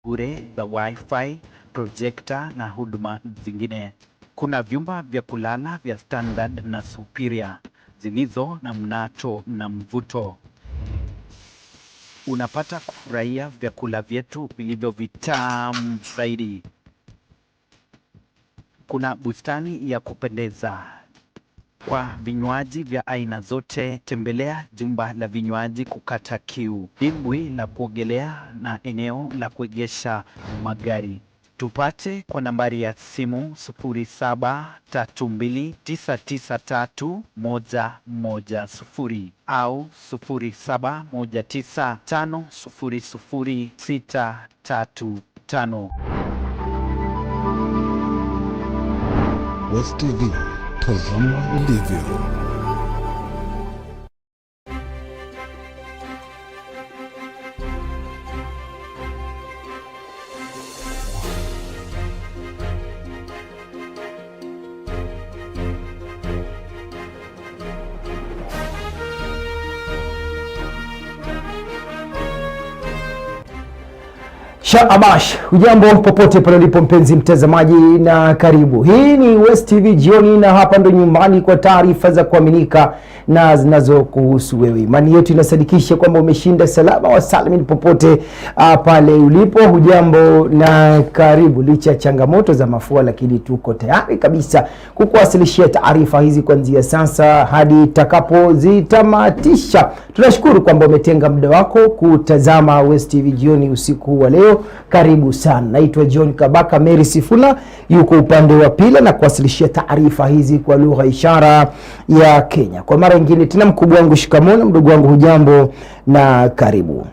bure za Wi-Fi, projector na huduma zingine. Kuna vyumba vya kulala vya standard na superior zilizo na mnato na mvuto. Unapata kufurahia vyakula vyetu vilivyo vitamu zaidi. Kuna bustani ya kupendeza. Kwa vinywaji vya aina zote, tembelea jumba la vinywaji kukata kiu, dimbwi la kuogelea na eneo la kuegesha magari. Tupate kwa nambari ya simu 0732993110 au 0719500635. Westv, tazama ilivyo. Shaabash, hujambo popote pale ulipo mpenzi mtazamaji na karibu. Hii ni Westv Jioni na hapa ndo nyumbani kwa taarifa za kuaminika na zinazokuhusu wewe. Imani yetu inasadikisha kwamba umeshinda salama wa salimini popote pale ulipo. Hujambo na karibu. Licha changamoto za mafua, lakini tuko tayari kabisa kukuwasilishia taarifa hizi kuanzia sasa hadi takapozitamatisha. Tunashukuru kwamba umetenga muda wako kutazama Westv Jioni usiku wa leo. Karibu sana. Naitwa Jioni Kabaka. Mary Sifuna yuko upande wa pili na kuwasilishia taarifa hizi kwa lugha ishara ya Kenya. Kwa mara nyingine tena, mkubwa wangu shikamona, mdogo wangu hujambo na karibu.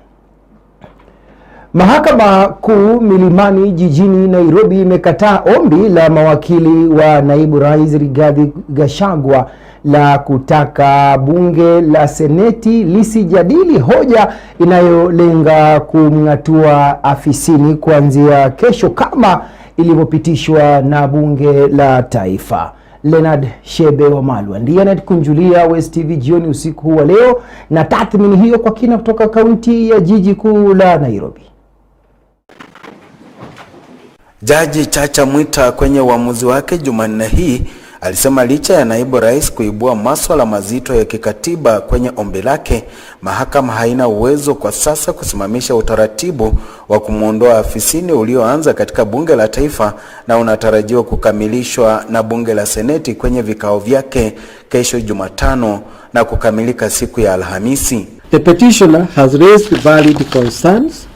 Mahakama Kuu Milimani jijini Nairobi imekataa ombi la mawakili wa naibu rais Rigathi Gachagua la kutaka bunge la seneti lisijadili hoja inayolenga kumng'atua afisini kuanzia kesho kama ilivyopitishwa na bunge la taifa. Leonard Shebe wa Malwa ndiye anatukunjulia Westv Jioni usiku wa leo na tathmini hiyo kwa kina kutoka kaunti ya jiji kuu la Nairobi. Jaji Chacha Mwita kwenye uamuzi wake Jumanne hii alisema licha ya naibu rais kuibua masuala mazito ya kikatiba kwenye ombi lake, mahakama haina uwezo kwa sasa kusimamisha utaratibu wa kumuondoa afisini ulioanza katika bunge la taifa na unatarajiwa kukamilishwa na bunge la seneti kwenye vikao vyake kesho Jumatano na kukamilika siku ya Alhamisi. The petitioner has raised valid concerns.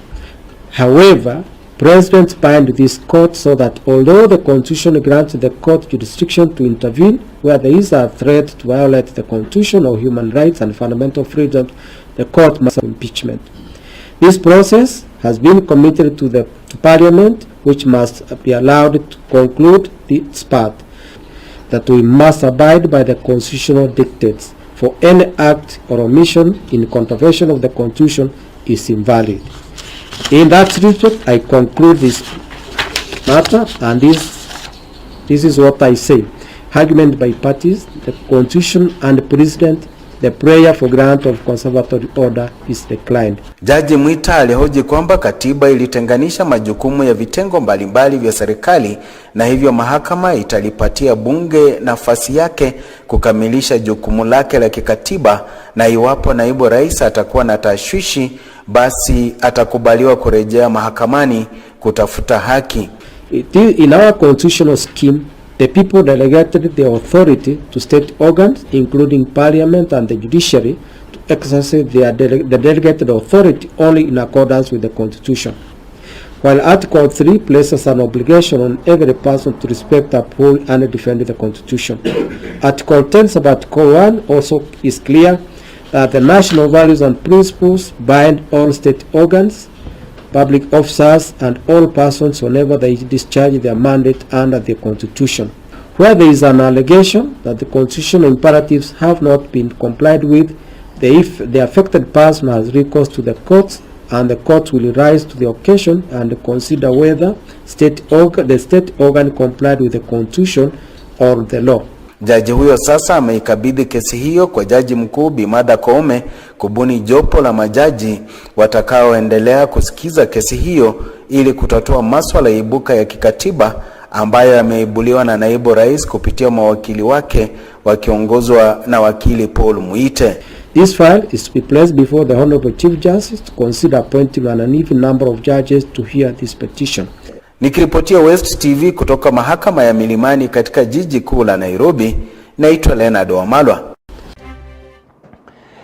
However, President bind this court so that although the Constitution grants the court jurisdiction to intervene where there is a threat to violate the Constitution or human rights and fundamental freedoms, the court must impeachment. This process has been committed to Parliament, which must be allowed to conclude its part, that we must abide by the constitutional dictates, for any act or omission in contravention of the Constitution is invalid. In that respect, I conclude this matter, and this is what I say. Argument by parties, the Constitution and the President, the prayer for grant of conservatory order is declined. Jaji Mwita alihoji kwamba katiba ilitenganisha majukumu ya vitengo mbalimbali vya serikali na hivyo mahakama italipatia bunge nafasi yake kukamilisha jukumu lake la kikatiba, na iwapo naibu rais atakuwa na tashwishi basi atakubaliwa kurejea mahakamani kutafuta haki. In our constitutional scheme, the people delegated the authority to state organs, including Parliament and the judiciary, to exercise the delegated authority only in accordance with the Constitution. While Article 3 places an obligation on every person to respect, uphold, and defend the Constitution. Article 10 sub Article 1 also is clear that the national values and principles bind all state organs, public officers, and all persons whenever they discharge their mandate under the Constitution. Where there is an allegation that the constitutional imperatives have not been complied with, the affected person has recourse to the courts, and the court will rise to the occasion and consider whether the state organ complied with the Constitution or the law. Jaji huyo sasa ameikabidhi kesi hiyo kwa Jaji Mkuu Bi Martha Koome kubuni jopo la majaji watakaoendelea kusikiza kesi hiyo ili kutatua masuala ibuka ya kikatiba ambayo yameibuliwa na naibu rais kupitia mawakili wake wakiongozwa na wakili Paul Muite. This file is to be placed before the Honorable Chief Justice to consider appointing an uneven number of judges to hear this petition. Nikiripotia West TV kutoka mahakama ya Milimani katika jiji kuu la Nairobi, naitwa Leonard Wamalwa.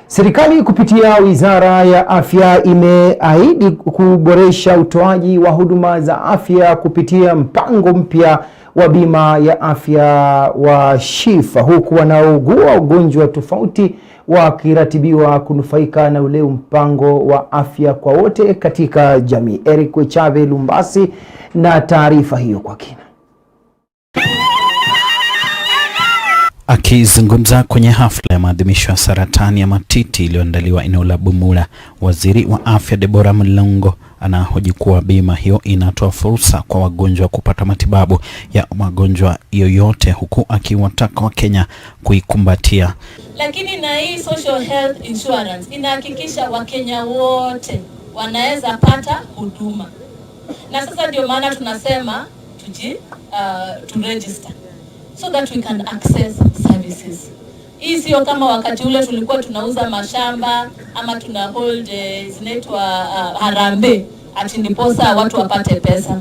Serikali kupitia Wizara ya Afya imeahidi kuboresha utoaji wa huduma za afya kupitia mpango mpya wa bima ya afya wa Shifa, huku wanaougua ugonjwa tofauti wakiratibiwa kunufaika na ule mpango wa afya kwa wote katika jamii. Eric Wechave Lumbasi na taarifa hiyo kwa kina. Akizungumza kwenye hafla ya maadhimisho ya saratani ya matiti iliyoandaliwa eneo la Bumula, waziri wa afya Deborah Mlongo anahoji kuwa bima hiyo inatoa fursa kwa wagonjwa kupata matibabu ya magonjwa yoyote, huku akiwataka Wakenya kuikumbatia. Lakini na hii social health insurance inahakikisha Wakenya wote wanaweza pata huduma. Na sasa ndio maana tunasema to register so that we can access services. Hii sio kama wakati ule tulikuwa tunauza mashamba ama tuna hold zinaitwa harambe ati ndiposa watu wapate pesa.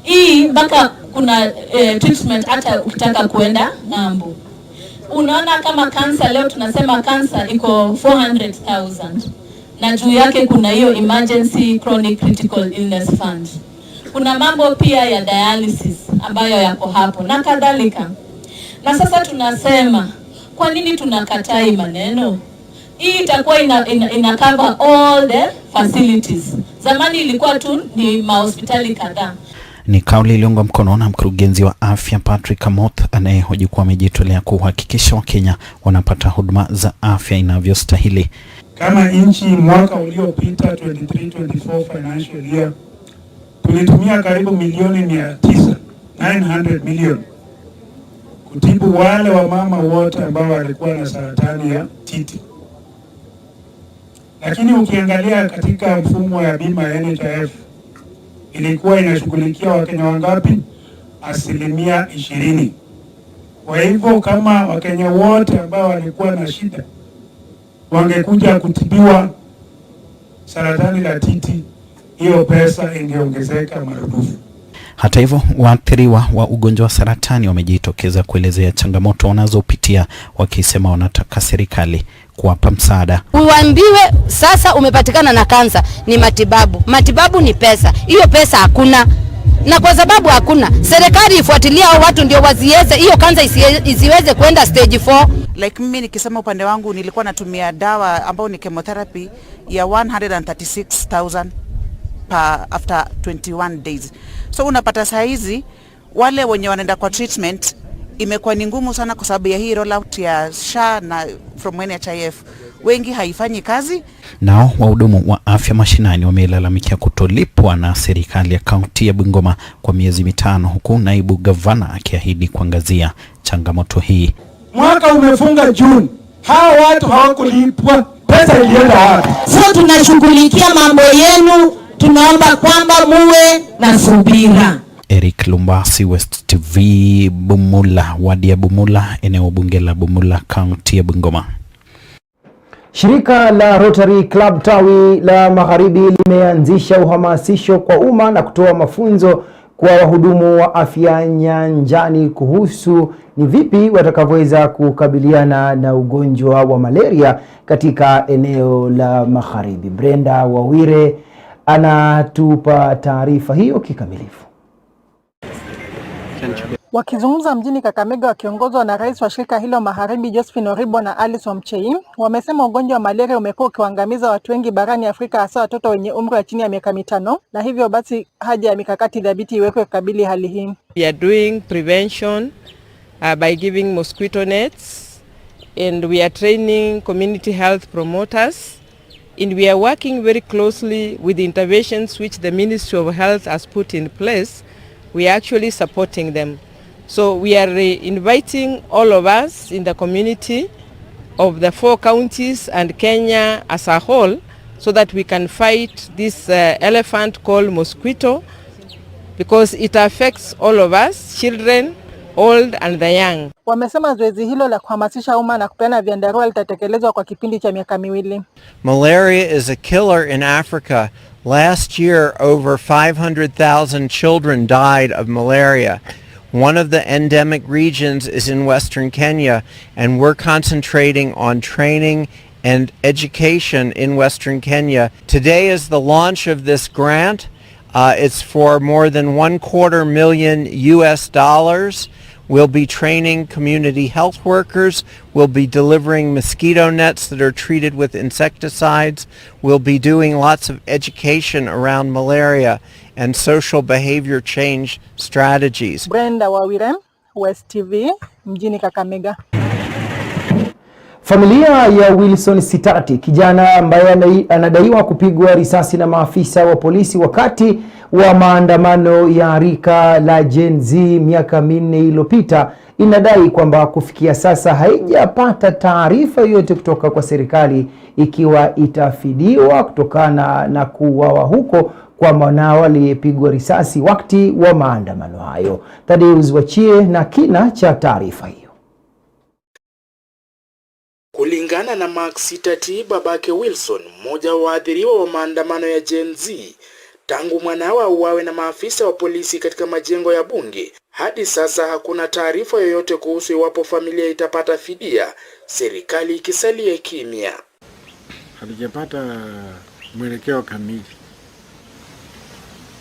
Hii mpaka kuna treatment hata ukitaka kuenda ng'ambo. Unaona kama cancer leo tunasema cancer iko 400,000 na juu yake kuna hiyo emergency chronic critical illness fund. Kuna mambo pia ya dialysis ambayo yako hapo na kadhalika. Na sasa tunasema kwa nini tunakataa maneno? Hii itakuwa ina cover all the facilities. Zamani ilikuwa tu ni mahospitali kadhaa. Ni kauli iliyoungwa mkono na mkurugenzi wa afya Patrick Amoth anayehoji kuwa amejitolea kuhakikisha Wakenya wanapata huduma za afya inavyostahili. Kama nchi mwaka uliopita 23-24 financial year tulitumia karibu milioni 900 milioni kutibu wale wamama wote ambao walikuwa na saratani ya titi. Lakini ukiangalia katika mfumo ya bima ya NHIF ilikuwa inashughulikia Wakenya wangapi? 20%. Kwa hivyo kama Wakenya wote ambao walikuwa na shida wangekuja kutibiwa saratani la titi, hiyo pesa ingeongezeka maradufu. Hata hivyo, waathiriwa wa ugonjwa wa saratani wamejitokeza kuelezea changamoto wanazopitia, wakisema wanataka serikali kuwapa msaada. Uambiwe sasa umepatikana na kansa, ni matibabu. Matibabu ni pesa. Hiyo pesa hakuna. Na kwa sababu hakuna, serikali ifuatilia hao watu ndio waziweze hiyo kansa isiweze kwenda stage 4. Like mimi nikisema upande wangu nilikuwa natumia dawa ambao ni chemotherapy ya 136,000 after 21 days. So unapata saa hizi wale wenye wanaenda kwa treatment imekuwa ni ngumu sana kwa sababu ya hii rollout ya SHA na from NHIF. Wengi haifanyi kazi. Nao wahudumu wa afya mashinani wamelalamikia kutolipwa na serikali ya kaunti ya Bungoma kwa miezi 5, huku naibu gavana akiahidi kuangazia changamoto hii. Mwaka umefunga Juni, hao watu hawakulipwa, pesa ilienda wapi? So tunashughulikia mambo yenu, tunaomba kwamba muwe na subira. Eric Lumbasi, West TV, Bumula, wadi ya Bumula, eneo bunge la Bumula, kaunti ya Bungoma. Shirika la Rotary Club tawi la Magharibi limeanzisha uhamasisho kwa umma na kutoa mafunzo kwa wahudumu wa afya nyanjani kuhusu ni vipi watakavyoweza kukabiliana na ugonjwa wa malaria katika eneo la Magharibi. Brenda Wawire anatupa taarifa hiyo kikamilifu. Wakizungumza mjini Kakamega wakiongozwa na rais wa shirika hilo Magharibi Josephine Oribo na Alice Omchei, wamesema ugonjwa wa malaria umekuwa ukiwaangamiza watu wengi barani Afrika, hasa watoto wenye umri wa chini ya miaka 5, na hivyo basi haja ya mikakati dhabiti iwekwe kukabili hali hii. We are doing prevention by giving mosquito nets, and we are training community health promoters, and we are working very closely with the interventions which the Ministry of Health has put in place. We are actually supporting them. So we are inviting all of us in the community of the 4 counties and Kenya as a whole so that we can fight this elephant called mosquito, because it affects all of us, children, old and the young. Wamesema zoezi hilo la kuhamasisha umma na kupeana vyandarua litatekelezwa kwa kipindi cha miaka miwili. Malaria is a killer in Africa. Last year, over 500,000 children died of malaria. One of the endemic regions is in Western Kenya, and we're concentrating on training and education in Western Kenya. Today is the launch of this grant. It's for more than $250,000. We'll be training community health workers. We'll be delivering mosquito nets that are treated with insecticides. We'll be doing lots of education around malaria and social behavior change strategies. Brenda Wawire, Westv, mjini Kakamega. Familia ya Wilson Sitati, kijana ambaye anadaiwa kupigwa risasi na maafisa wa polisi wakati wa maandamano ya rika la Gen Z miaka 4 iliyopita, inadai kwamba kufikia sasa haijapata taarifa yoyote kutoka kwa serikali ikiwa itafidiwa kutokana na kuuawa huko kwa mwanao aliyepigwa risasi wakati wa maandamano hayo. Tadeus Wachie na kina cha taarifa hiyo. Kulingana na Mark Sitati, babake Wilson, mmoja wa waathiriwa wa maandamano ya Gen Z, tangu mwanawe auawe na maafisa wa polisi katika majengo ya bunge, hadi sasa hakuna taarifa yoyote kuhusu iwapo familia itapata fidia, serikali ikisalia kimya. Hatujapata mwelekeo kamili.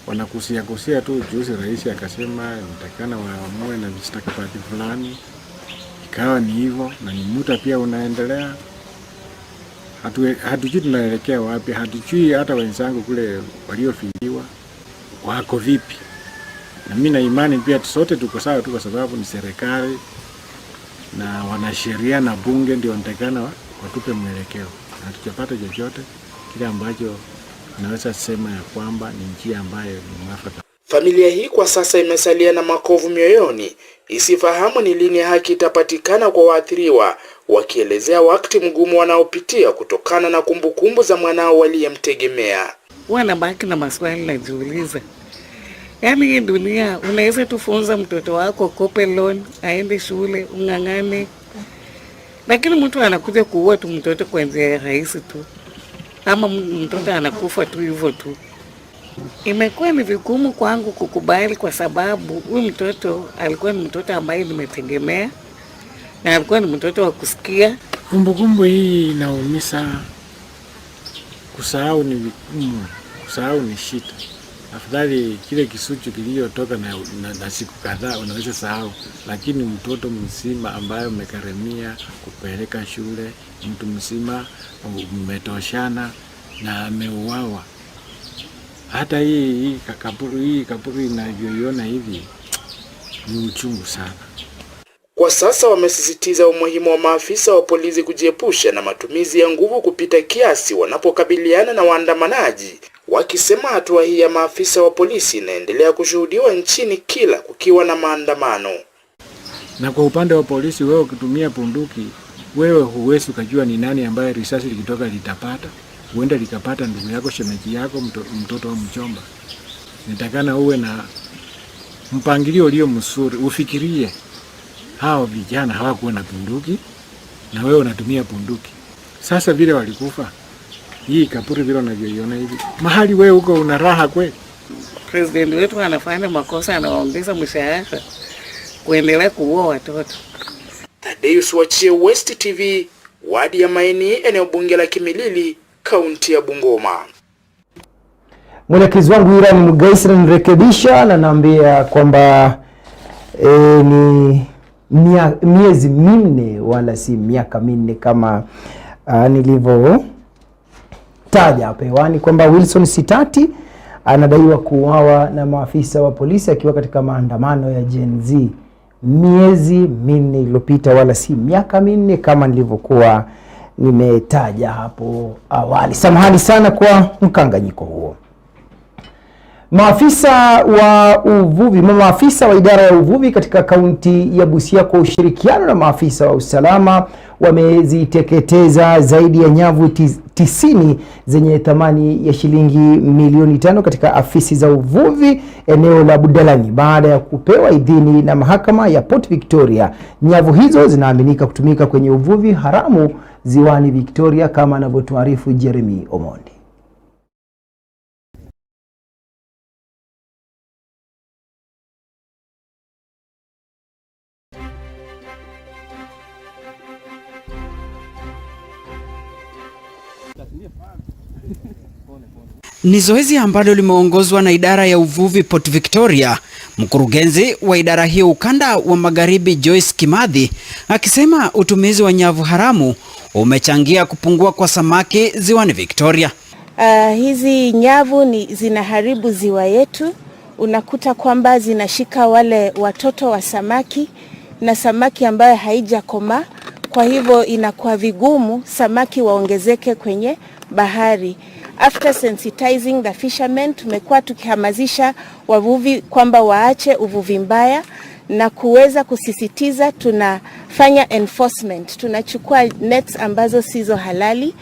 Wanakusia tu. Juzi rais akasema nitakana waamue na mstakabali fulani. Ikawa ni hivyo, na ni muda pia unaendelea. Hatujui tunaelekea wapi, hatujui hata wenzangu kule waliofidiwa wako vipi. Na mimi na imani pia sote tuko sawa tu, kwa sababu ni serikali na wanasheria na bunge ndio wanatakana watupe mwelekeo. Hatujapata chochote kile ambacho naweza sema ya kwamba ni njia ambayo ni mwafaka. Familia hii kwa sasa imesalia na makovu mioyoni, isifahamu ni lini haki itapatikana kwa waathiriwa, wakielezea wakati mgumu wanaopitia kutokana na kumbukumbu za mwanao waliyemtegemea. Wanabaki na maswali najiuliza. Yaani hii dunia unaweza tufunza mtoto wako kope loan, aende shule, ungangane. Lakini mtu anakuja kuua tu mtoto kwa njia rahisi tu. Ama mtoto anakufa tu hivyo tu. Imekuwa ni vigumu kwangu kukubali, kwa sababu huyu mtoto alikuwa ni mtoto ambaye nimetegemea na alikuwa ni mtoto wa kusikia. Kumbukumbu hii inaumiza. Kusahau ni vigumu, kusahau ni shida. Afadhali kile kisuchu kiliyotoka na siku kadhaa unaweza sahau, lakini mtoto mzima ambaye umekaremia kupeleka shule, mtu mzima umetoshana na ameuawa. Hata hii kaburi inavyoiona hivi ni uchungu sana. Kwa sasa wamesisitiza umuhimu wa maafisa wa polisi kujiepusha na matumizi ya nguvu kupita kiasi wanapokabiliana na waandamanaji, wakisema hatua hii ya maafisa wa polisi inaendelea kushuhudiwa nchini kila kukiwa na maandamano. Na kwa upande wa polisi, wewe ukitumia bunduki, wewe huwezi ukajua ni nani ambaye risasi likitoka litapata. Huenda likapata ndugu yako, shemeji yako, mtoto wa mchomba. Nitakana uwe na mpangilio ulio mzuri, ufikirie hao vijana hawakuwa na bunduki na wewe unatumia bunduki. Sasa vile walikufa, hii kaburi vile unavyoiona hivi, mahali wewe uko una raha kweli? President wetu anafanya makosa, anaongeza mshahara kuendelea kuua watoto. Tadeus Wachie, West TV, wadi ya Maini, eneo bunge la Kimilili, kaunti ya Bungoma. Mwelekezi wangu Irani Mugaisra nirekebisha na naambia kwamba ni miezi 4 wala si miaka 4 kama nilivyo taja hapo hewani kwamba Wilson Sitati anadaiwa kuuawa na maafisa wa polisi akiwa katika maandamano ya Gen Z miezi 4 iliyopita, wala si miaka 4 kama nilivyokuwa nimetaja hapo awali. Samahani sana kwa mkanganyiko huo. Maafisa wa idara ya uvuvi katika kaunti ya Busia kwa ushirikiano na maafisa wa usalama wameziteketeza zaidi ya nyavu 90 zenye thamani ya shilingi milioni 5 katika afisi za uvuvi eneo la Budalangi baada ya kupewa idhini na mahakama ya Port Victoria. Nyavu hizo zinaaminika kutumika kwenye uvuvi haramu ziwani Victoria, kama anavyotuarifu Jeremy Omondi. Ni zoezi ambalo limeongozwa na idara ya uvuvi Port Victoria. Mkurugenzi wa idara hiyo ukanda wa Magharibi Joyce Kimathi akisema utumizi wa nyavu haramu umechangia kupungua kwa samaki ziwani Victoria. Hizi nyavu zinaharibu ziwa yetu. Unakuta kwamba zinashika wale watoto wa samaki na samaki ambayo haijakomaa, kwa hivyo inakuwa vigumu samaki waongezeke kwenye bahari. After sensitizing the fishermen, tumekuwa tukihamasisha wavuvi kwamba waache uvuvi mbaya na kuweza kusisitiza tunafanya enforcement. Tunachukua nets ambazo sizo halali.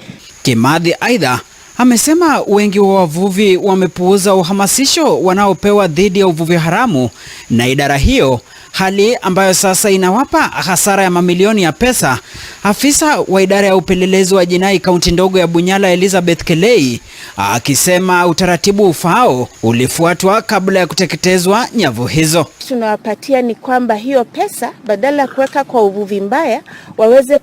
Kimathi aidha amesema wengi wa wavuvi wamepuuza uhamasisho wanaopewa dhidi ya uvuvi haramu na idara hiyo, hali ambayo sasa inawapa hasara ya mamilioni ya pesa. Afisa wa idara ya upelelezi wa jinai kaunti ndogo ya Bunyala Elizabeth Kelei akisema utaratibu ufaao ulifuatwa kabla ya kuteketezwa nyavu hizo. Tunawapatia ni kwamba hiyo pesa badala ya kuweka kwa uvuvi mbaya waweze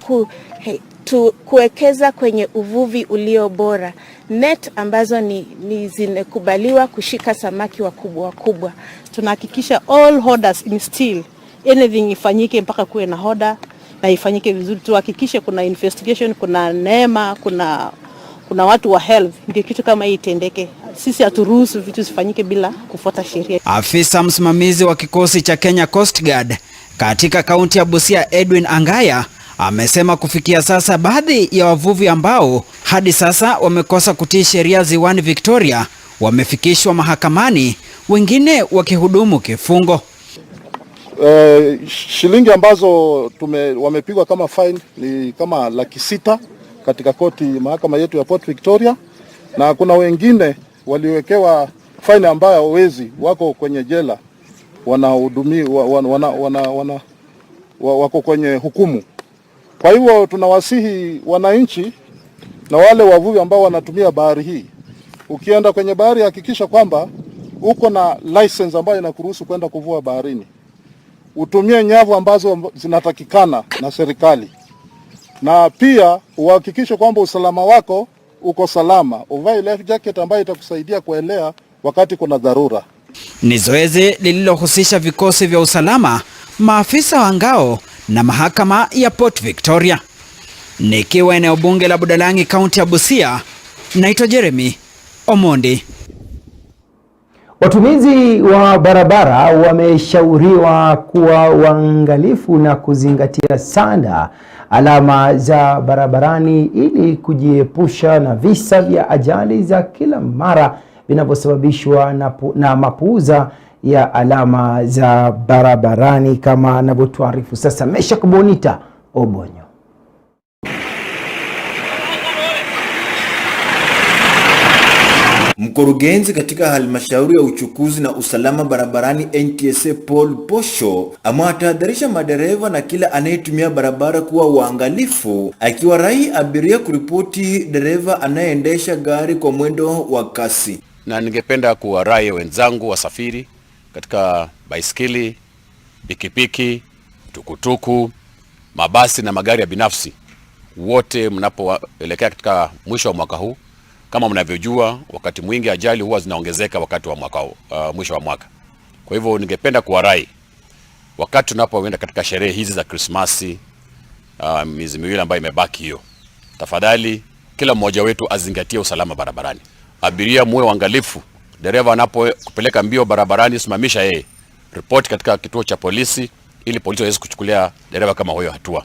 kuwekeza kwenye uvuvi ulio bora. Net ambazo ni zinekubaliwa kushika samaki wakubwa. Tunahakikisha all holders instill anything ifanyike mpaka kuwe na hoda na ifanyike vizuri. Tuhakikishe kuna investigation, kuna neema, kuna watu wa health, ndio kitu kama hii itendeke. Sisi haturuhusu vitu zifanyike bila kufuata sheria. Afisa msimamizi wa kikosi cha Kenya Coast Guard katika kaunti ya Busia Edwin Angaya amesema kufikia sasa baadhi ya wavuvi ambao hadi sasa wamekosa kutii sheria ziwani Victoria wamefikishwa mahakamani, wengine wakihudumu kifungo. Shilingi ambazo wamepigwa kama fine ni kama 600,000 katika mahakama yetu ya Port Victoria, na kuna wengine waliwekewa fine ambayo wezi wako kwenye jela wako kwenye hukumu. Kwa hivyo tunawasihi wananchi na wale wavuvi ambao wanatumia bahari hii, ukienda kwenye bahari hakikisha kwamba uko na license ambayo inakuruhusu kwenda kuvua baharini. Utumie nyavu ambazo zinatakikana na serikali, na pia uhakikishe kwamba usalama wako uko salama. Uvae life jacket ambayo itakusaidia kuelea wakati kuna dharura. Ni zoezi lililohusisha vikosi vya usalama, maafisa wa ngao na mahakama ya Port Victoria. Nikiwa eneo bunge la Budalangi, kaunti ya Busia, naitwa Jeremy Omondi. Watumizi wa barabara wameshauriwa kuwa waangalifu na kuzingatia sana alama za barabarani ili kujiepusha na visa vya ajali za kila mara vinavyosababishwa na mapuuza ya alama za barabarani, kama anavyotuarifu sasa Mesha Kubonita Obonyo. Mkurugenzi katika halmashauri ya uchukuzi na usalama barabarani NTSA Paul Posho amewatahadharisha madereva na kila anayetumia barabara kuwa waangalifu, akiwarai abiria kuripoti dereva anayeendesha gari kwa mwendo wa kasi. Na ningependa kuwarai wenzangu wasafiri katika baiskeli, pikipiki, tukutuku, mabasi na magari ya binafsi, wote mnapoelekea katika mwisho wa mwaka huu, kama mnavyojua wakati mwingi ajali huwa zinaongezeka wakati wa mwisho wa mwaka. Kwa hivyo ningependa kuwarai, wakati tunapoenda katika sherehe hizi za Krismasi, miezi miwili ambayo imebaki hiyo, tafadhali kila mmoja wetu azingatie usalama barabarani. Abiria muwe waangalifu. Dereva anapopeleka mbio barabarani, simamisha yeye, report katika kituo cha polisi ili polisi waweze kuchukulia dereva kama huyo hatua.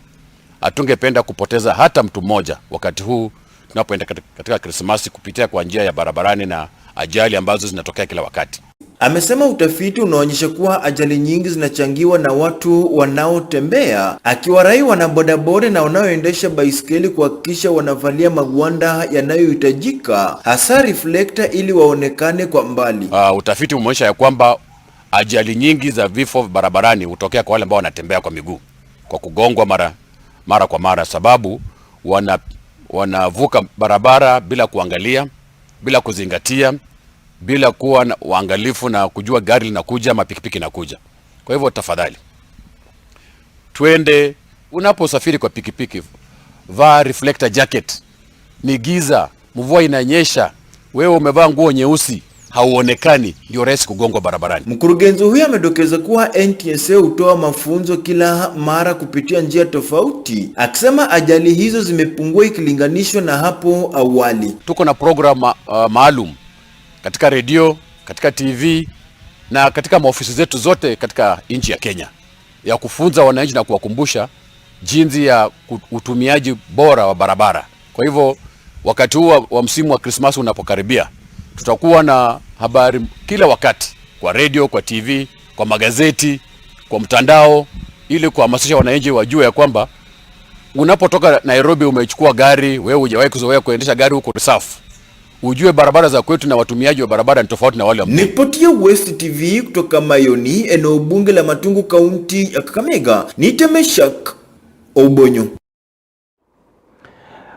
Hatungependa kupoteza hata mtu mmoja wakati huu tunapoenda katika Krismasi kupitia kwa njia ya barabarani na ajali ambazo zinatokea kila wakati. amesema utafiti unaonyesha kuwa ajali nyingi zinachangiwa na watu wanaotembea, akiwarai wanabodaboda na wanaoendesha baiskeli kuhakikisha wanavalia magwanda yanayohitajika, hasa reflector, ili waonekane kwa mbali. Utafiti umeonyesha ya kwamba ajali nyingi za vifo barabarani hutokea kwa wale ambao wanatembea kwa miguu, kwa kugongwa mara kwa mara, sababu wanavuka barabara bila kuangalia, bila kuzingatia, bila kuwa na uangalifu na kujua gari linakuja ama pikipiki inakuja. Kwa hivyo tafadhali, twende, unaposafiri kwa pikipiki, vaa reflector jacket. Ni giza, mvua inanyesha, wewe umevaa nguo nyeusi, hauonekani, ndio rahisi kugongwa barabarani. Mkurugenzi huyu amedokeza kuwa NTSA hutoa mafunzo kila mara kupitia njia tofauti, akisema ajali hizo zimepungua ikilinganishwa na hapo awali. Tuko na program maalum katika redio, katika TV na katika maofisi zetu zote katika nchi ya Kenya, ya kufunza wananchi na kuwakumbusha jinsi ya utumiaji bora wa barabara. Kwa hivyo wakati huu wa msimu wa Christmas unapokaribia, tutakuwa na habari kila wakati kwa redio, kwa TV, kwa magazeti, kwa mtandao, ili kuhamasisha wananchi wajue ya kwamba unapotoka Nairobi umechukua gari, wewe hujawahi kuzoea kuendesha gari huko reserve, ujue barabara za kwetu na watumiaji wa barabara ni tofauti na wale wa mjini. Nipotia Westv kutoka Mayoni, eneo bunge la Matungu, kaunti ya Kakamega, Nitemeshak Obonyo.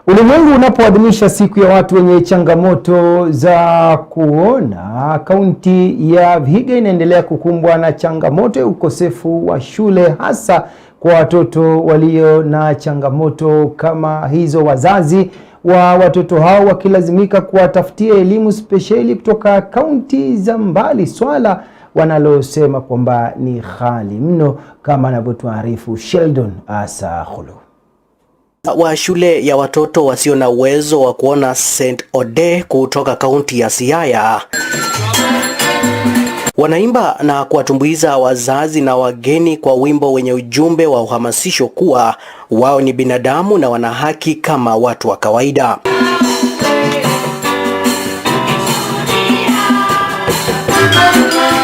Ulimwengu unapoadhimisha siku ya watu wenye changamoto za kuona, kaunti ya Vihiga inaendelea kukumbwa na changamoto ya ukosefu wa shule, hasa kwa watoto walio na changamoto kama hizo, wazazi wa watoto hao wakilazimika kuwatafutia elimu spesheli kutoka kaunti za mbali, swala wanalosema kwamba ni ghali mno, kama anavyotuarifu Sheldon Asahulu. Wa shule ya watoto wasio na uwezo wa kuona St. Ode kutoka kaunti ya Siaya wanaimba na kuwatumbuiza wazazi na wageni kwa wimbo wenye ujumbe wa uhamasisho kuwa wao ni binadamu na wana haki kama watu wa kawaida.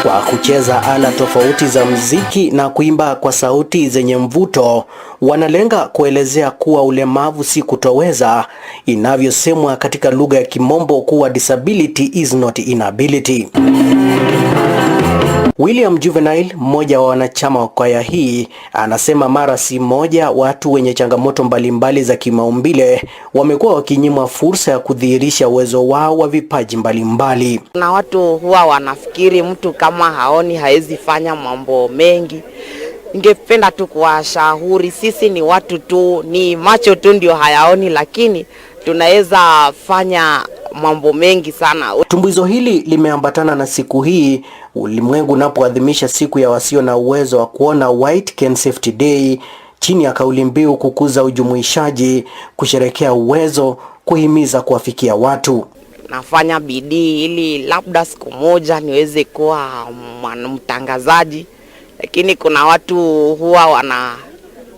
Kwa kucheza ala tofauti za muziki na kuimba kwa sauti zenye mvuto, wanalenga kuelezea kuwa ulemavu si kutoweza, inavyosemwa katika lugha ya Kimombo kuwa disability is not inability. William Juvenile, mmoja wa wanachama wa kwaya hii, anasema mara si moja watu wenye changamoto mbalimbali za kimaumbile wamekuwa wakinyimwa fursa ya kudhihirisha uwezo wao wa vipaji mbalimbali. Na watu huwa wanafikiri mtu kama haoni haezi fanya mambo mengi. Ningependa tu kuwashauri, sisi ni watu tu, ni macho tu ndio hayaoni, lakini tunaweza fanya mambo mengi sana. Tumbuizo hili limeambatana na siku hii ulimwengu unapoadhimisha siku ya wasio na uwezo wa kuona, White Cane Safety Day, chini ya kauli mbiu kukuza ujumuishaji, kusherekea uwezo, kuhimiza kuwafikia watu. Nafanya bidii ili labda siku moja niweze kuwa mtangazaji, lakini kuna watu huwa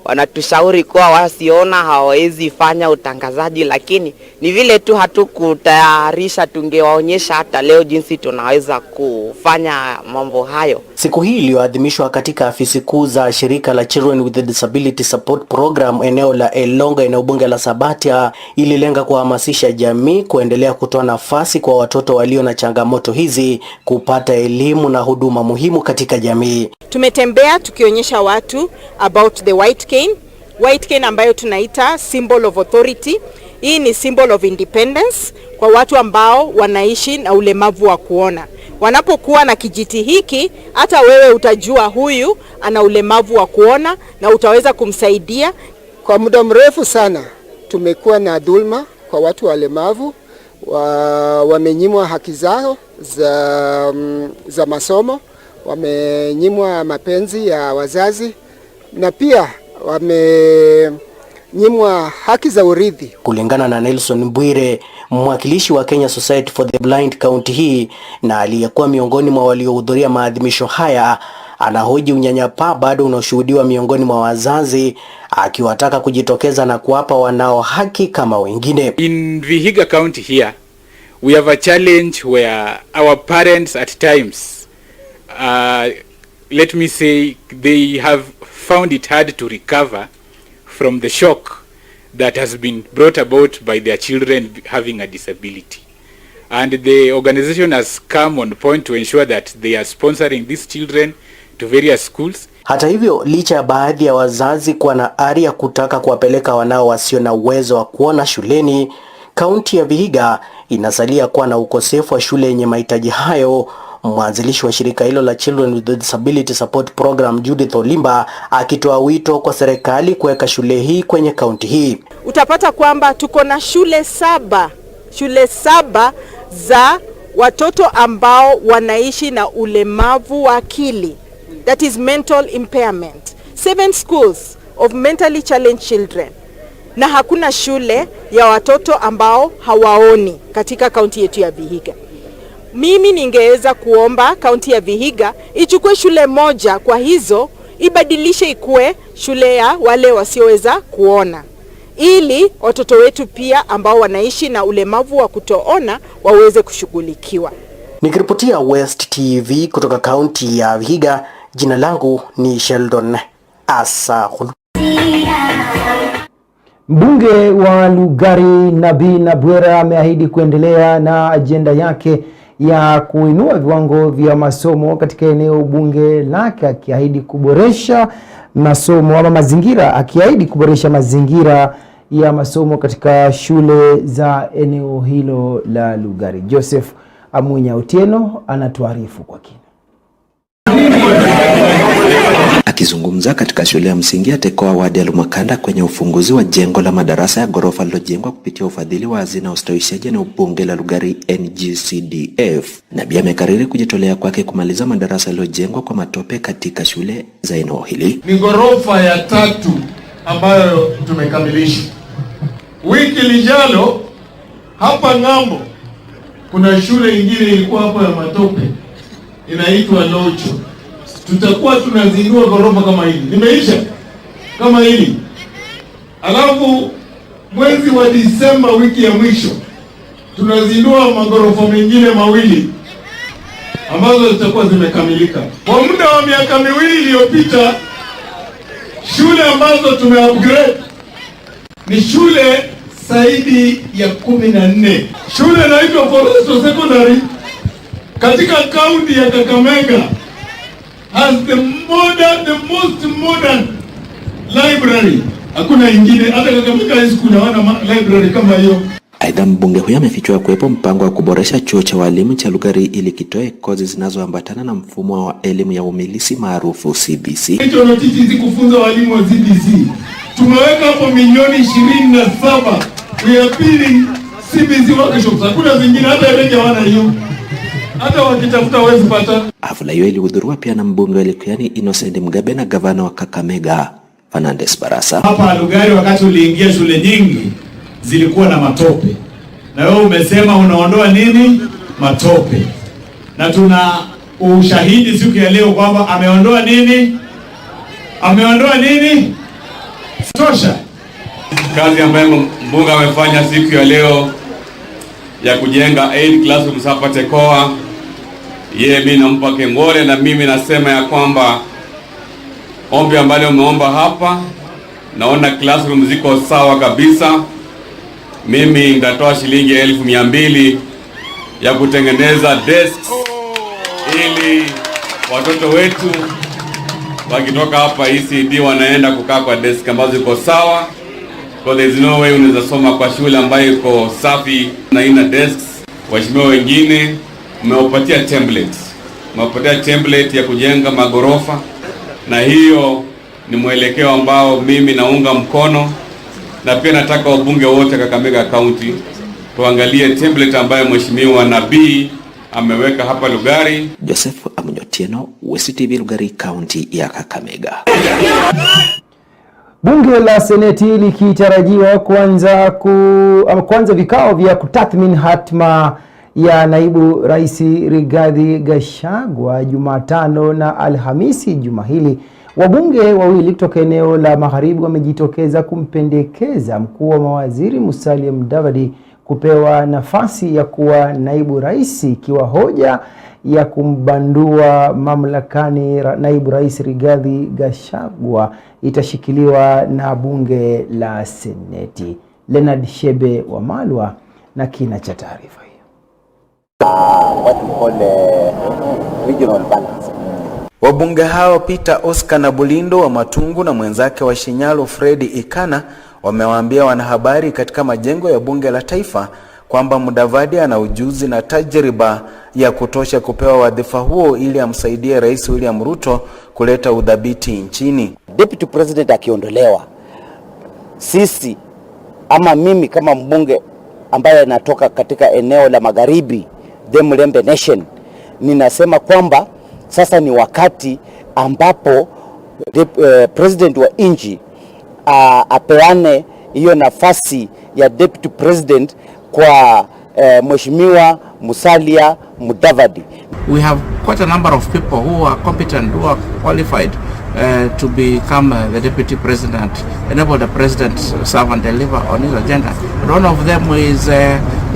wanatushauri kuwa wasiona hawawezi fanya utangazaji, lakini ni vile tu hatukutayarisha. Tungewaonyesha hata leo jinsi tunaweza kufanya mambo hayo. Siku hii iliyoadhimishwa katika afisi kuu za shirika la Children with Disability Support Program eneo la Elonga, eneo bunge la Sabatia, ililenga kuhamasisha jamii kuendelea kutoa nafasi kwa watoto walio na changamoto hizi kupata elimu na huduma muhimu katika jamii. Tumetembea tukionyesha watu about the white cane. White cane ambayo tunaita symbol of authority. Hii ni symbol of independence kwa watu ambao wanaishi na ulemavu wa kuona. Wanapokuwa na kijiti hiki, hata wewe utajua huyu ana ulemavu wa kuona na utaweza kumsaidia. Kwa muda mrefu sana tumekuwa na dhulma kwa watu walemavu, wamenyimwa haki zao za masomo, wamenyimwa mapenzi ya wazazi, na pia wamenyimwa haki za urithi. Kulingana na Nelson Bwire, mwakilishi wa Kenya Society for the Blind kaunti hii na aliyekuwa miongoni mwa waliohudhuria maadhimisho haya, anahoji unyanyapaa bado unaoshuhudiwa miongoni mwa wazazi, akiwataka kujitokeza na kuwapa wanao haki kama wengine. In Vihiga County here, we have a challenge where our parents at times let me say, they have found it hard to recover from the shock that has been brought about by their children having a disability. And the organization has come on point to ensure that they are sponsoring these children to various schools. Hata hivyo, licha ya baadhi ya wazazi kuwa na ari ya kutaka kuwapeleka wanao wasio na uwezo wa kuona shuleni, kaunti ya Vihiga inasalia kuwa na ukosefu wa shule yenye mahitaji hayo. Mwanzilishi wa shirika hilo la Children with Disability Support Program, Judith Olimba, akitoa wito kwa serikali kuweka shule hii kwenye kaunti hii. Utapata kwamba tuko na shule saba za watoto ambao wanaishi na ulemavu wa akili, that is mental impairment. 7 schools of mentally challenged children. Na hakuna shule ya watoto ambao hawaoni katika kaunti yetu ya Vihiga. Mimi ningeweza kuomba kaunti ya Vihiga ichukue shule moja kwa hizo, ibadilishe ikue shule ya wale wasioweza kuona, ili watoto wetu pia ambao wanaishi na ulemavu wa kutoona waweze kushughulikiwa. Nikiripotia West TV kutoka kaunti ya Vihiga, jina langu ni Sheldon Asahulu. Mbunge wa Lugari Nabii Nabwera ameahidi kuendelea na ajenda yake ya kuinua viwango vya masomo katika eneo bunge lake, akiahidi kuboresha masomo ama mazingira, akiahidi kuboresha mazingira ya masomo katika shule za eneo hilo la Lugari. Joseph Amunya Otieno anatuarifu kwa kina. Akizungumza katika shule ya msingi ya Tekoa wadi ya Lumakanda kwenye ufunguzi wa jengo la madarasa ya ghorofa lililojengwa kupitia ufadhili wa hazina ustawishaji na ubunge la Lugari NGCDF, Nabii amekariri kujitolea kwake kumaliza madarasa yaliyojengwa kwa matope katika shule za eneo hili. Ni ghorofa ya 3 ambayo tumekamilisha. Wiki lijalo hapa ng'ambo kuna shule nyingine ilikuwa hapo ya matope inaitwa Locho. Tutakuwa tunazindua ghorofa kama hili. Nimeisha kama hili. Alafu mwezi wa Disemba wiki ya mwisho tunazindua maghorofa mengine 2 ambazo zitakuwa zimekamilika. Kwa muda wa miaka 2 iliyopita shule ambazo tumeupgrade ni shule zaidi ya 14. Shule inaitwa Foresto Secondary katika kaunti ya Kakamega has the most modern library. Hakuna ingine, hata Kakamega high school hawana library kama hiyo. Aidha, mbunge huyo amefichua kuwepo mpango wa kuboresha chuo cha walimu cha Lugari ili kitoe kozi zinazoambatana na mfumo wa elimu ya umilisi maarufu CBC. Hicho na titi kufunza walimu wa CBC. Tumeweka hapo milioni 27. We are building CBC workshops. Hakuna zingine, hata ile hawana hiyo. Hata wakitafuta wezi pata. Hafla hiyo ilihudhuriwa pia na mbunge wa Likuyani Innocent Mugabe na gavana wa Kakamega Fernandes Barasa. Hapa Lugari wakati uliingia shule nyingi zilikuwa na matope. Na wewe umesema unaondoa nini? Matope. Na tuna ushahidi siku ya leo kwamba ameondoa nini? Ameondoa nini? Tosha. Kazi ambayo mbunge amefanya siku ya leo ya kujenga 8 classrooms hapa Tekoa, yeye mimi nampa kengole, na mimi nasema ya kwamba ombi ambalo umeomba hapa, naona classroom ziko sawa kabisa. Mimi nitatoa shilingi 1200 ya kutengeneza desks ili watoto wetu wakitoka hapa ECD wanaenda kukaa kwa desk ambazo ziko sawa. Because there is no way unaweza soma kwa shule ambayo iko safi na ina desks. Waheshimiwa wengine mmewapatia templates. Mmewapatia template ya kujenga magorofa, na hiyo ni mwelekeo ambao mimi naunga mkono, na pia nataka wabunge wote Kakamega County tuangalie template ambayo Mheshimiwa Nabii ameweka hapa Lugari. Joseph Amunya Otieno, Westv Lugari, County ya Kakamega. Bunge la Seneti likitarajiwa kuanza vikao vya kutathmini hatma ya naibu rais Rigathi Gachagua Jumatano na Alhamisi juma hili. Wabunge wawili kutoka eneo la Magharibi wamejitokeza kumpendekeza mkuu wa mawaziri Musalia Mudavadi kupewa nafasi ya kuwa naibu rais, ikiwa hoja ya kumbandua mamlakani naibu rais Rigathi Gachagua itashikiliwa na bunge la Seneti. Leonard Shebe wa Malwa na kina cha taarifa hiyo. Wabunge hao Peter Oscar na Bulindo wa Matungu na mwenzake wa Shinyalo Fredi Ikana wamewaambia wanahabari katika majengo ya bunge la taifa kwamba Mudavadi ana ujuzi na tajriba ya kutosha kupewa wadhifa huo ili amsaidie Rais William Ruto kuleta udhabiti nchini. Deputy President akiondolewa, sisi ama mimi kama mbunge ambaye natoka katika eneo la Magharibi, the Mlembe Nation, ninasema kwamba sasa ni wakati ambapo president wa nchi apeane hiyo nafasi ya deputy president kwa Mheshimiwa Musalia Mudavadi. We have quite a number of people who are competent, who are qualified to become the deputy president, enable the president to serve and deliver on his agenda. But one of them is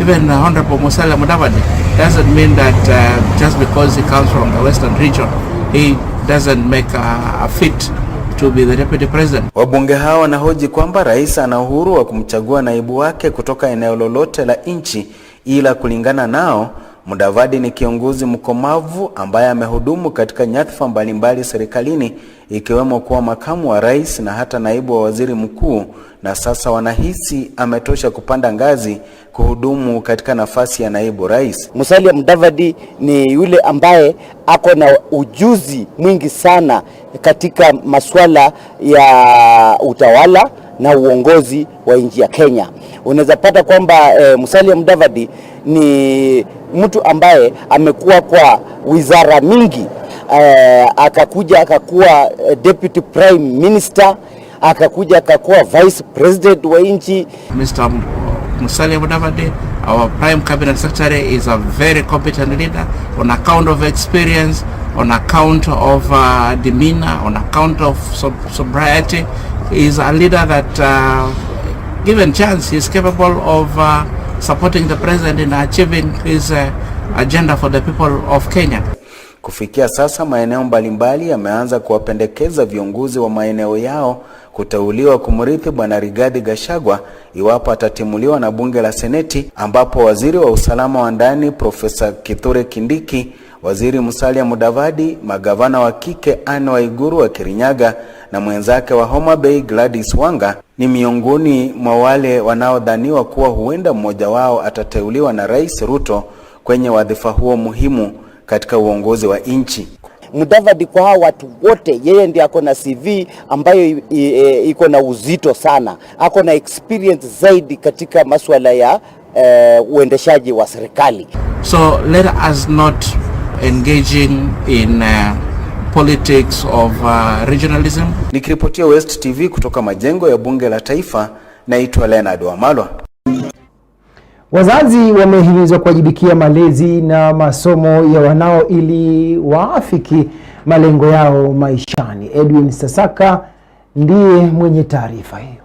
even Honorable Musalia Mudavadi. Doesn't mean that just because he comes from the western region, he doesn't make a fit to be the deputy president. Wabunge hao wanahoji kwamba rais ana uhuru wa kumchagua naibu wake kutoka eneo lolote la nchi, ila kulingana nao Mudavadi ni kiongozi mkomavu ambaye amehudumu katika nyadhifa mbalimbali serikalini, ikiwemo kuwa makamu wa rais na hata naibu wa waziri mkuu, na sasa wanahisi ametosha kupanda ngazi kuhudumu katika nafasi ya naibu rais. Musalia Mudavadi ni yule ambaye ako na ujuzi mwingi sana katika masuala ya utawala na uongozi wa nchi ya Kenya. Unaweza pata kwamba Musalia Mudavadi ni mtu ambaye amekuwa kwa wizara mingi, akakuja akakuwa deputy prime minister, akakuja akakuwa vice president wa nchi. Mr. Musalia Mudavadi, our prime cabinet secretary, is a very competent leader on account of experience, on account of demeanor, on account of sobriety. He is a leader that given chance, he is capable of supporting the president in achieving his agenda for the people of Kenya. Kufikia sasa maeneo mbalimbali yameanza kuwapendekeza viongozi wa maeneo yao kuteuliwa kumrithi Bwana Rigathi Gachagua iwapo atatimuliwa na bunge la Seneti, ambapo waziri wa usalama wa ndani Profesa Kithure Kindiki, waziri Musalia Mudavadi, magavana wa kike Anne Waiguru wa Kirinyaga na mwenzake wa Homa Bay Gladys Wanga ni miongoni mwa wale wanaodhaniwa kuwa huenda mmoja wao atateuliwa na Rais Ruto kwenye wadhifa huo muhimu katika uongozi wa nchi. Mudavadi kwa hao watu wote, yeye ndiye ako na CV ambayo iko na uzito sana. Ako na experience zaidi katika masuala ya uendeshaji wa serikali. So let us not engaging in politics of regionalism. Nikiripotia West TV kutoka majengo ya bunge la taifa, naitwa Leonard Wamalwa. Wazazi wamehimizwa kuwajibikia malezi na masomo ya wanao ili waafiki malengo yao maishani. Edwin Sasaka ndiye mwenye taarifa hiyo.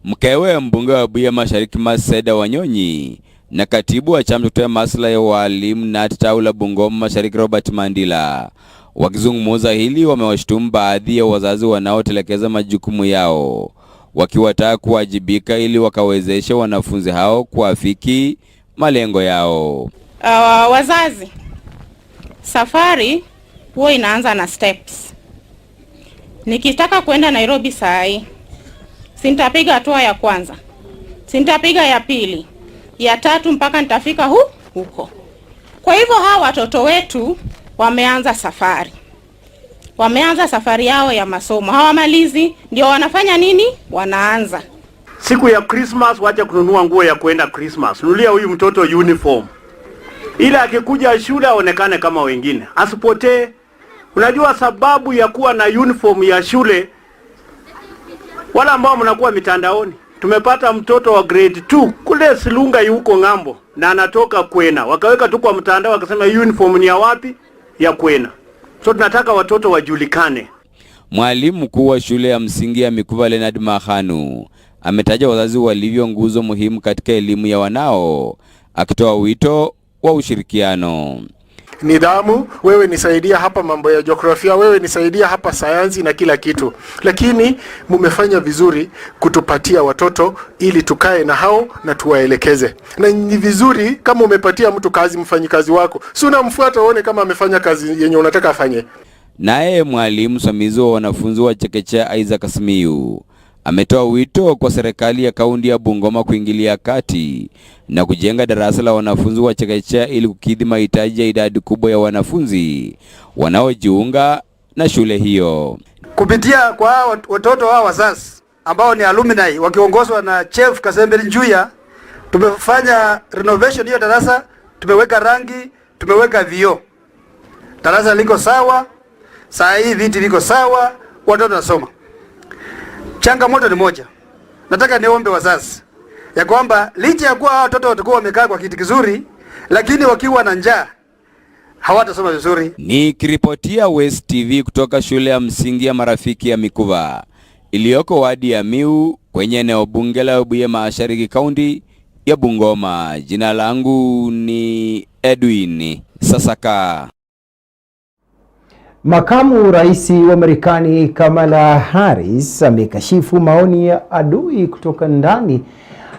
Mkewe mbunge wa Buya Mashariki Maseda Wanyonyi na katibu wa chama cha maslahi ya walimu na tawi Bungoma Mashariki Robert Mandila wakizungumza hili wamewashtumu baadhi ya wazazi wanaotelekeza majukumu yao, wakiwataka kuwajibika ili wakawezeshe wanafunzi hao kuafiki malengo yao. Wazazi, safari huwa inaanza na steps. Nikitaka kwenda Nairobi saa hii, sintapiga hatua ya kwanza, sintapiga ya pili, ya tatu mpaka nitafika huko. Kwa hivyo hawa watoto wetu wameanza safari. Wameanza safari yao ya masomo. Hawamalizi, ndio wanafanya nini? Wanaanza. Siku ya Christmas wacha kununua nguo ya kwenda Christmas. Nunulia huyu mtoto uniform. Ila akikuja shule aonekane kama wengine. Asipotee. Unajua sababu ya kuwa na uniform ya shule, wala ambao mnakuwa mitandaoni. Tumepata mtoto wa grade 2 kule Silunga yuko ngambo na anatoka Kwena. Wakaweka tu kwa mtandao wakasema uniform ni ya wapi? Ya Kwena. So tunataka watoto wajulikane. Mwalimu mkuu wa shule ya msingi ya Mikuva Leonard Mahanu ametaja wazazi walivyo nguzo muhimu katika elimu ya wanao, akitoa wito wa ushirikiano. Nidhamu, wewe nisaidia hapa mambo ya jiografia, wewe nisaidia hapa sayansi na kila kitu. Lakini mumefanya vizuri kutupatia watoto ili tukae na hao na tuwaelekeze. Na ni vizuri kama umepatia mtu kazi, mfanyikazi wako, si unamfuata uone kama amefanya kazi yenye unataka afanye. Naye mwalimu msimamizi wa wanafunzi wa chekechea Isaac Simiyu ametoa wito kwa serikali ya kaunti ya Bungoma kuingilia kati na kujenga darasa la wanafunzi wa chekechea ili kukidhi mahitaji ya idadi kubwa ya wanafunzi wanaojiunga na shule hiyo. Kupitia kwa watoto hao wazazi ambao ni alumni wakiongozwa na Chef Kasembe Njuya, tumefanya renovation hiyo darasa, tumeweka rangi, tumeweka vioo. Darasa liko sawa, saa hii viti viko sawa, watoto wanasoma. Changamoto ni moja. Nataka niombe wazazi ya kwamba licha ya kuwa watoto watakuwa wamekaa kwa kiti kizuri, lakini wakiwa na njaa hawatasoma vizuri. Nikiripotia Westv kutoka shule ya msingi ya Marafiki ya Mikuva iliyoko wadi ya Miu kwenye eneo bunge la Webuye Mashariki, kaunti ya Bungoma. Jina langu ni Edwin Sasaka. Makamu Rais wa Marekani Kamala Harris amekashifu maoni ya adui kutoka ndani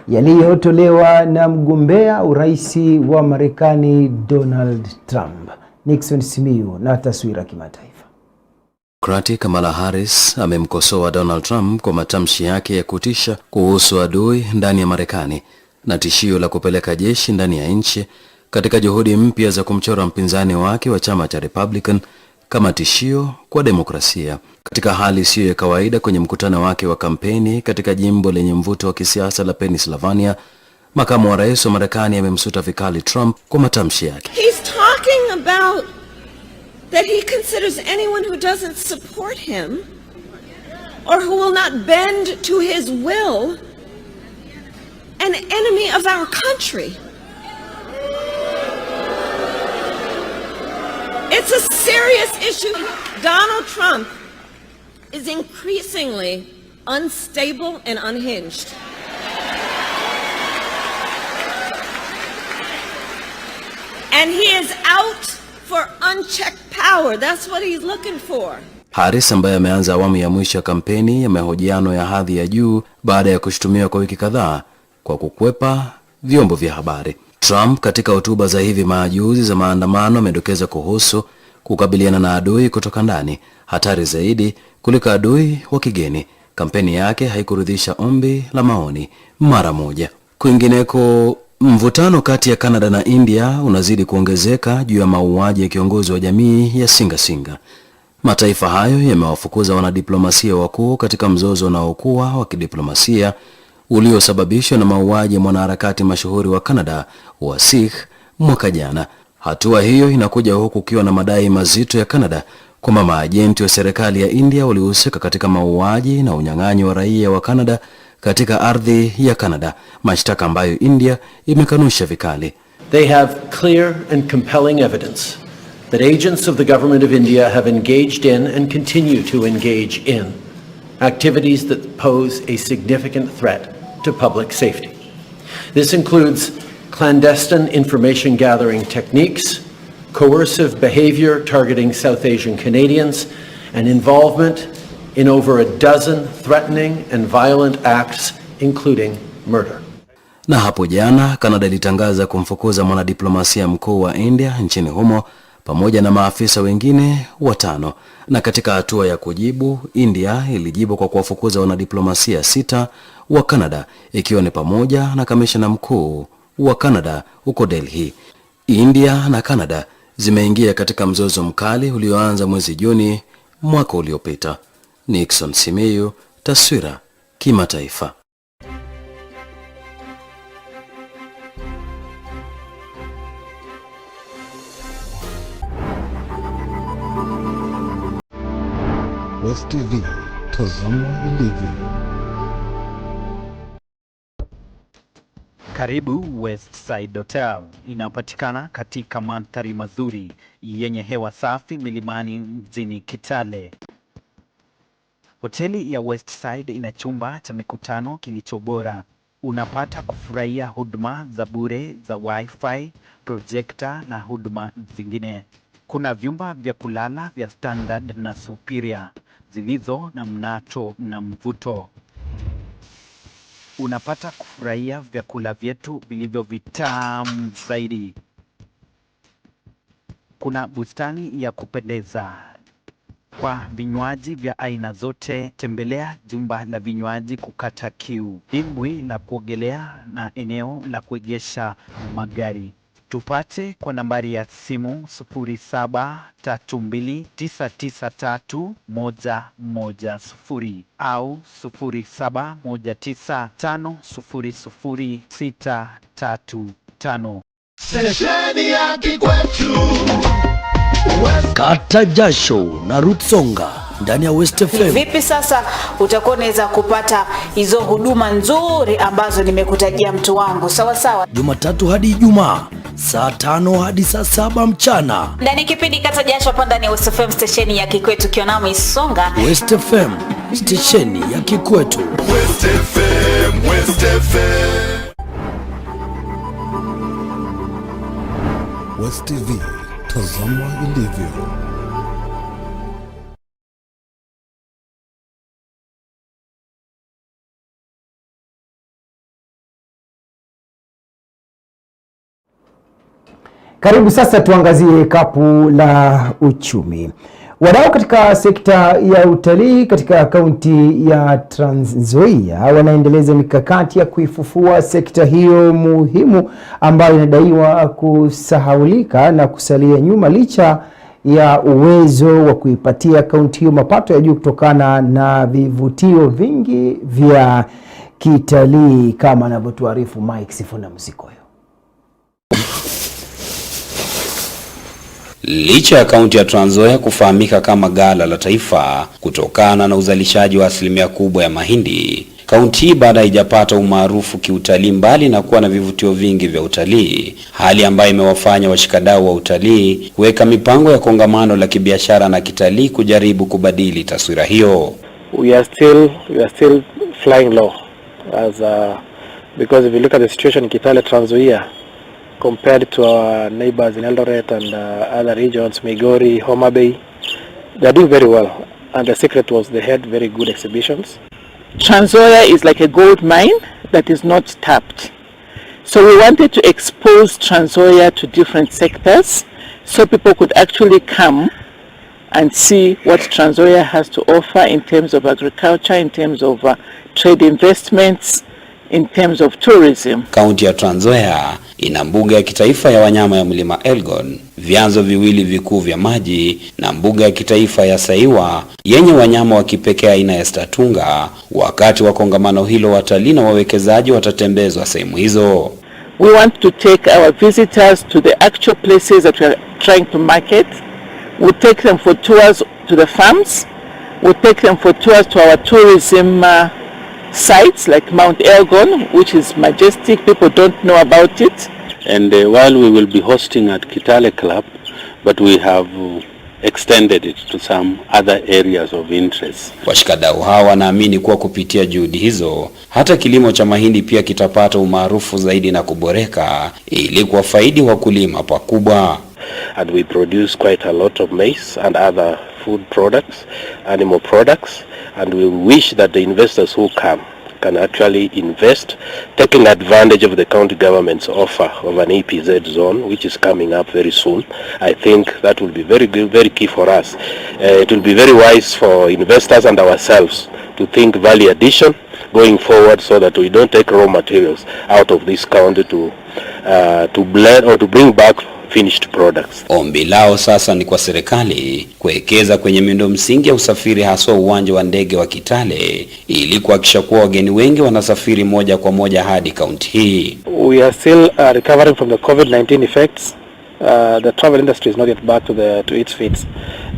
yaliyotolewa na mgombea urais wa Marekani Donald Trump. Nixon Simiyu na taswira kimataifa. Kamala Harris amemkosoa Donald Trump kwa matamshi yake ya kutisha kuhusu adui ndani ya Marekani na tishio la kupeleka jeshi ndani ya nchi katika juhudi mpya za kumchora mpinzani wake wa chama cha Republican kama tishio kwa demokrasia. Katika hali isiyo ya kawaida kwenye mkutano wake wa kampeni katika jimbo lenye mvuto wa kisiasa la Pennsylvania, makamu wa rais wa Marekani amemsuta vikali Trump kwa matamshi yake. He's talking about that he considers anyone who doesn't support him or who will not bend to his will an enemy of our country. It's a serious issue. Donald Trump is increasingly unstable and unhinged. And he is out for unchecked power. That's what he's looking for. Harris ambaye ameanza awamu ya mwisho ya kampeni ya mahojiano ya hadhi ya juu baada ya kushutumiwa kwa wiki kadhaa kwa kukwepa vyombo vya habari. Trump katika hotuba za hivi majuzi za maandamano amedokeza kuhusu kukabiliana na adui kutoka ndani, hatari zaidi kuliko adui wa kigeni. Kampeni yake haikuridhisha ombi la maoni mara moja. Kwingineko, mvutano kati ya Canada na India unazidi kuongezeka juu ya mauaji ya kiongozi wa jamii ya Singa. Mataifa hayo yamewafukuza wanadiplomasia wakuu katika mzozo unaokuwa wa kidiplomasia uliosababishwa na mauaji ya mwanaharakati mashuhuri wa Canada wa Sikh mwaka jana. Hatua hiyo inakuja huku kukiwa na madai mazito ya Canada kwamba maajenti wa serikali ya India walihusika katika mauaji na unyang'anyi wa raia wa Canada katika ardhi ya Canada, mashtaka ambayo India imekanusha vikali. They have clear and compelling evidence that agents of the government of India have engaged in and continue to engage in activities that pose a significant threat to public safety. This includes clandestine information gathering techniques, coercive behavior targeting South Asian Canadians, and involvement in over a dozen threatening and violent acts, including murder. Na hapo jana, Canada ilitangaza kumfukuza mwanadiplomasia mkuu wa India nchini humo pamoja na maafisa wengine 5. Na katika hatua ya kujibu, India ilijibu kwa kuwafukuza wanadiplomasia 6 wa Canada, ikiwa ni pamoja na kamishna mkuu wa Canada huko Delhi. India na Canada zimeingia katika mzozo mkali ulioanza mwezi Juni mwaka uliopita. Nixon Simiyu, taswira kimataifa. Westv, tazama ilivyo. Karibu Westside Hotel, inapatikana katika mandhari mazuri yenye hewa safi milimani mjini Kitale. Hoteli ya Westside ina chumba cha mikutano kilicho bora, Unapata kufurahia huduma za bure za Wi-Fi, projector na huduma zingine. Kuna vyumba vya kulala vya standard na superior zilizo na mnato na mvuto. Unapata kufurahia vyakula vyetu vilivyo vitamu zaidi. Kuna bustani ya kupendeza. Kwa vinywaji vya aina zote, tembelea jumba la vinywaji kukata kiu, dimbwi la kuogelea na eneo la kuegesha magari. Tupate kwa nambari ya simu 0732993110 au 0719500635. Sesheni ya Kikwetu. Kata jasho na Rutsonga ndani ya Westv. Vipi sasa utakuwa unaweza kupata hizo huduma nzuri ambazo nimekutajia mtu wangu? Sawa sawa. Jumatatu hadi Ijumaa saa 5 hadi saa 7 mchana. Ndani kipindi Kata Jasho hapa ndani ya Westv station ya Kikwetu Kionamo Isonga. Westv station ya Kikwetu. Westv. Westv, tazama ilivyo. Karibu sasa tuangazie kapu la uchumi. Wadau katika sekta ya utalii katika kaunti ya Trans Nzoia wanaendeleza mikakati ya kuifufua sekta hiyo muhimu ambayo inadaiwa kusahaulika na kusalia nyuma licha ya uwezo wa kuipatia kaunti hiyo mapato ya juu kutokana na vivutio vingi vya kitalii, kama anavyotuarifu Mike Sifuna Msikoyo. Licha ya kaunti ya Trans Nzoia kufahamika kama ghala la taifa kutokana na uzalishaji wa asilimia kubwa ya mahindi, kaunti hii bado haijapata umaarufu kiutalii mbali na kuwa na vivutio vingi vya utalii, hali ambayo imewafanya washikadau wa utalii kuweka mipango ya kongamano la kibiashara na kitalii kujaribu kubadili taswira hiyo. We are still flying low because if you look at the situation in Kitale, Trans Nzoia, compared to our neighbors in Eldoret and other regions, Migori, Homa Bay, they are doing very well. And the secret was they had very good exhibitions. Trans Nzoia is like a gold mine that is not tapped. So we wanted to expose Trans Nzoia to different sectors so people could actually come and see what Trans Nzoia has to offer in terms of agriculture, in terms of trade investments, in terms of tourism. Kaunti ya Trans Nzoia ina mbuga ya kitaifa ya wanyama ya Mlima Elgon, vyanzo viwili vikuu vya maji na mbuga ya kitaifa ya Saiwa yenye wanyama wa kipekee aina ya statunga. Wakati wa kongamano hilo, watalii na wawekezaji watatembezwa sehemu hizo. We want to take our visitors to the actual places that we are trying to market. We take them for tours to the farms. We take them for tours to our tourism sites like Mount Elgon, which is majestic. People don't know about it. And while we will be hosting at Kitale Club, but we have extended it to some other areas of interest. Washikadau hawa wanaamini kuwa kupitia juhudi hizo hata kilimo cha mahindi pia kitapata umaarufu zaidi na kuboreka ili kuwafaidi wakulima pakubwa. And we produce quite a lot of maize and other food products, animal products, and we wish that the investors who come can actually invest, taking advantage of the county government's offer of an EPZ zone, which is coming up very soon. I think that will be very good, very key for us. It will be very wise for investors and ourselves to think value addition going forward, so that we don't take raw materials out of this county to blend or to bring back finished products. Ombi lao sasa ni kwa serikali kuwekeza kwenye miundo msingi ya usafiri, haswa uwanja wa ndege wa Kitale, ili kuhakikisha kuwa wageni wengi wanasafiri moja kwa moja hadi kaunti hii. We are still recovering from the COVID-19 effects. The travel industry is not yet back to its feet.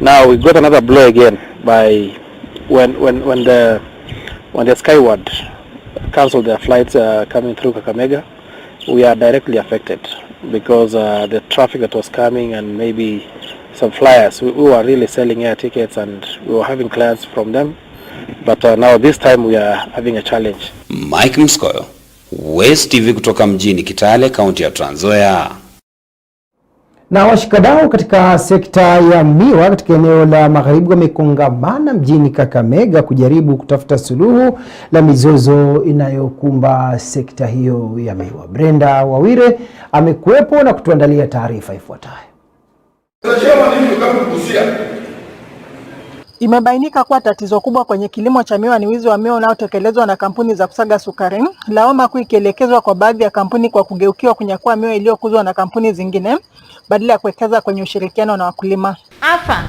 Now we got another blow again by when the Skyward cancelled their flights coming through Kakamega. We are directly affected because the traffic that was coming and maybe some flyers, we were really selling air tickets and we were having clients from them. But now this time we are having a challenge. Mike Mskoyo, Westv kutoka mjini Kitale, kaunti ya Trans Nzoia. Na washikadau katika sekta ya miwa katika eneo la magharibi wamekongamana mjini Kakamega kujaribu kutafuta suluhu la mizozo inayokumba sekta hiyo ya miwa. Brenda Wawire amekuwepo na kutuandalia taarifa ifuatayo. Imebainika kuwa tatizo kubwa kwenye kilimo cha miwa ni wizi wa miwa unaotekelezwa na kampuni za kusaga sukari. Lawama kuu ikielekezwa kwa baadhi ya kampuni kwa kugeukiwa kunyakua miwa iliyokuzwa na kampuni zingine badala ya kuwekeza kwenye ushirikiano na wakulima. After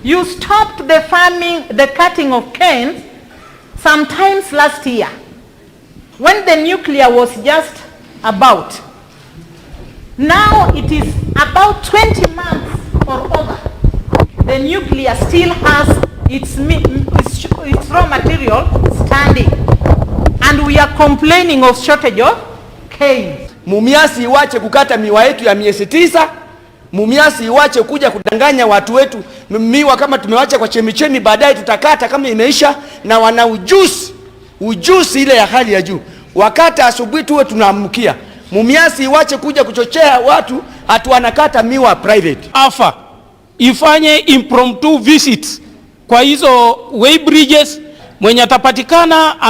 you stopped the cutting of canes sometimes last year when the nuclear was just about. Now it is about 20 months or over. The nuclear still has its raw material standing, and we are complaining of shortage of canes. Mumiasi iwache kukata miwa yetu ya miezi 9. Mumiasi iwache kuja kudanganya watu wetu miwa kama tumewacha kwa chemichemi, baadaye tutakata kama imeisha, na wana ujuzi ile ya hali ya juu. Wakati asubuhi tuwe tunaamkia. Mumiasi iwache kuja kuchochea watu atu wanakata miwa private. AFA ifanye impromptu visits kwa hizo way bridges, mwenye atapatikana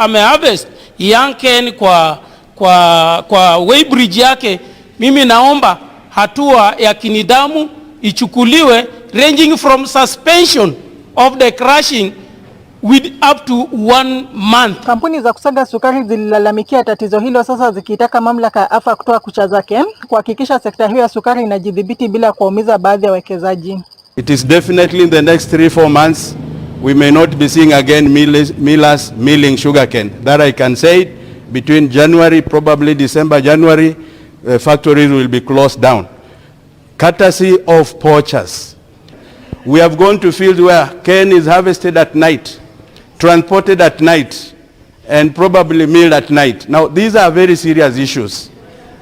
ame harvest yanken kwa way bridge yake. Mimi naomba hatua ya kinidamu ichukuliwe, ranging from suspension of the crushing with up to 1 month. Kampuni za kusaga sukari zililalamikia tatizo hilo, sasa zikitaka mamlaka ya AFA kutoa kucha zake kuhakikisha sekta hiyo ya sukari inajidhibiti bila kuumiza baadhi ya wawekezaji. It is definitely in the next 3-4 months we may not be seeing again millers milling sugarcane. That I can say. Between January, probably December, January, factories will be closed down. Courtesy of poachers. We have gone to fields where cane is harvested at night, transported at night, and probably milled at night. Now, these are very serious issues.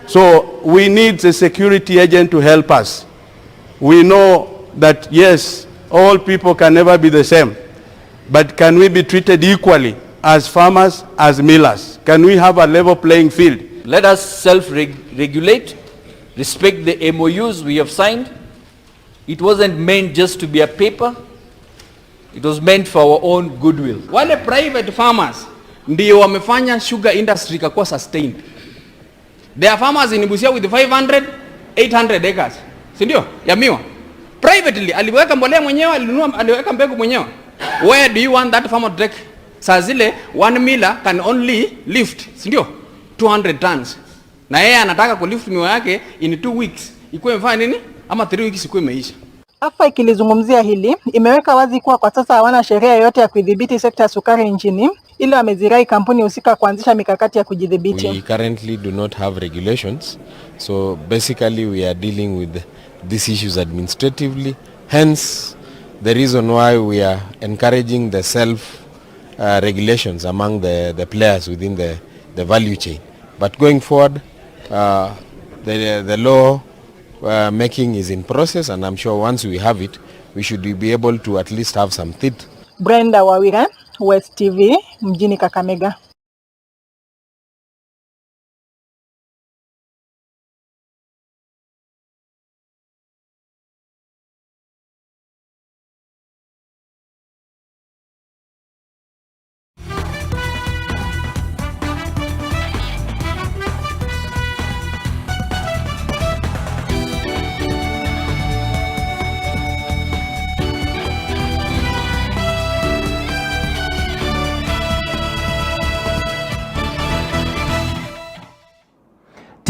So we need a security agent to help us. We know that, yes, all people can never be the same, but can we be treated equally as farmers, as millers? Can we have a level playing field? Let us self-regulate, respect the MOUs we have signed. It wasn't meant just to be a paper. It was meant for our own goodwill. Wale private farmers ndio wamefanya sugar industry kakuwa sustained. There are farmers in Busia with 500, 800 acres. Si ndio? Ya miwa. Privately, aliweka mbolea mwenyewe, aliweka mbegu mwenyewe. Where do you want that farmer to take? Saa zile, 1 miller can only lift, si ndio? 200 tons. Na yeye anataka kulift miwa yake in 2 weeks. Ikuwe mfanya nini? Ama 3 weeks ikuwe imeisha. AFA ikilizungumzia hili, imeweka wazi kuwa kwa sasa hawana sheria yoyote ya kudhibiti sekta ya sukari nchini, ila wamezirai kampuni husika kuanzisha mikakati ya kujidhibiti. We currently do not have regulations, so basically we are dealing with these issues administratively. Hence the reason why we are encouraging the regulations among the players within the value chain. But going forward, the law making is in process, and I'm sure once we have it, we should be able to at least have some teeth. Brenda Wawire, Westv, mjini Kakamega.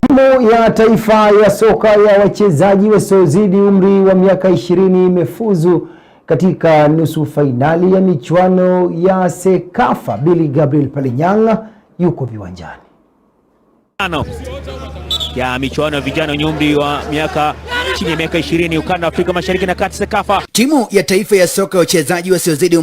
Timu ya taifa ya soka ya wachezaji wasiozidi umri wa miaka 20 imefuzu katika nusu fainali ya michuano ya Sekafa. Billy Gabriel Palinyanga yuko viwanjani. Ya michuano ya vijana wenye umri wa miaka chini ya miaka 20 ukanda wa Afrika Mashariki na Kati Sekafa. Timu ya taifa ya soka ya wachezaji wasiozidi